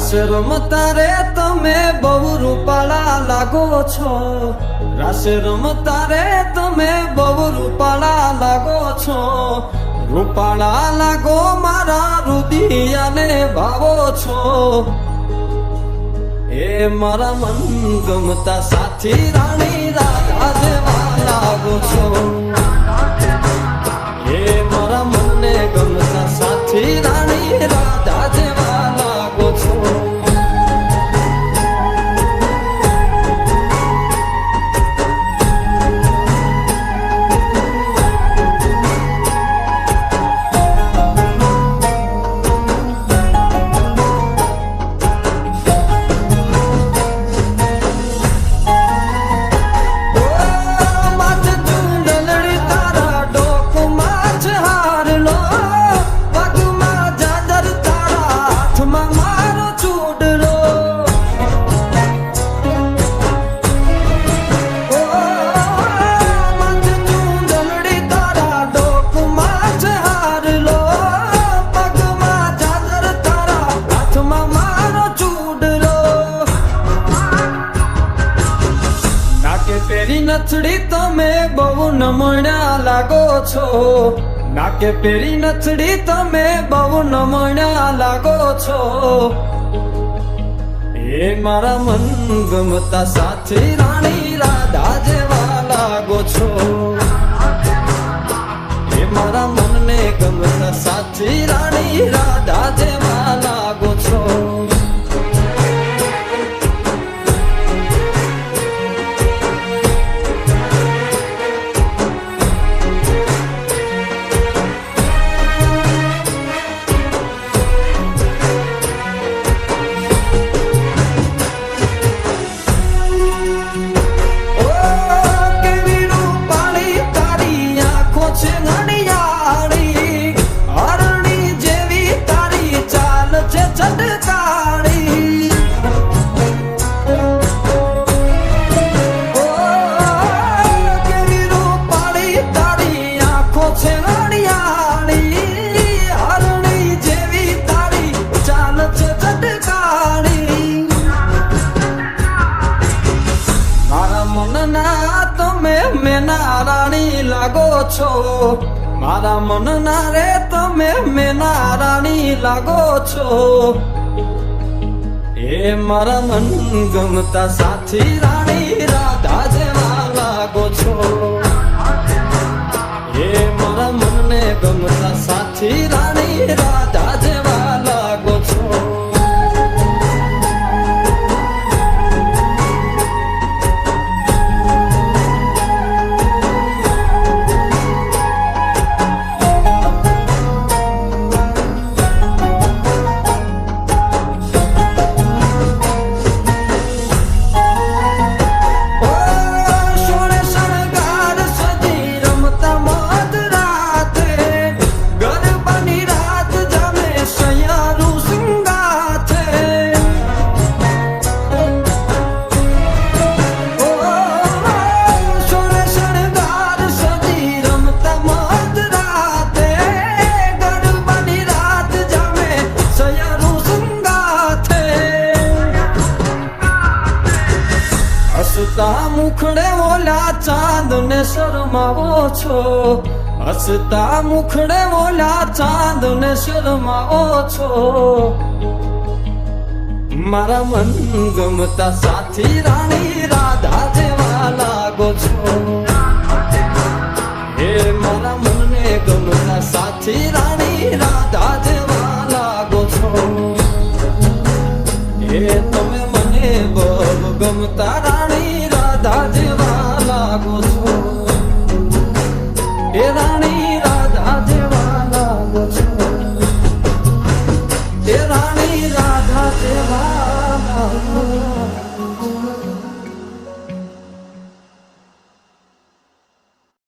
રાસ રમતા રે તમે બહુ રૂપાળા લાગો છો, રાસ રમતા રે તમે બહુ રૂપાળા લાગો છો, રૂપાળા લાગો મારા રુદિયાને ભાવો છો, એ મારા મન ગમતા સાથી રાણી રાધા જેવા લાગો છો, એ મારા મનને ગમતા સાથી રાણી રાધા જેવા લાગો છો. પેરી નથડી તમે બહુ નમણ્યા લાગો છો, નાકે પેરી નથડી તમે બહુ નમણ્યા લાગો છો, એ મારા મન ગમતા સાથી રાણી રાધા જેવા લાગો છો, એ મારા મનને ગમતા સાથી રાણી રાધા જેવા લાગો છો. રાણી લાગો છો, મારા મનના રે તમે મેના રાણી લાગો છો, એ મારા મન ગમતા સાથી રાણી રાધા જેવા લાગો છો, એ મારા મનને ગમતા સાથી રાણી રાધા જેવા લાગો છો. હસતા મુખડે ઓલા ચાંદ ને શરમાવો છો, હસતા મુખડે ઓલા ચાંદ ને શરમાવો છો, મારા મન ગમતા સાથી રાણી રાધા જેવા લાગો છો, હે મારા મનને ગમતા સાથી રાણી રાધા જેવા લાગો છો, હે તમે મને બહુ ગમતા રાણી રાધા જેવા લાગો છો.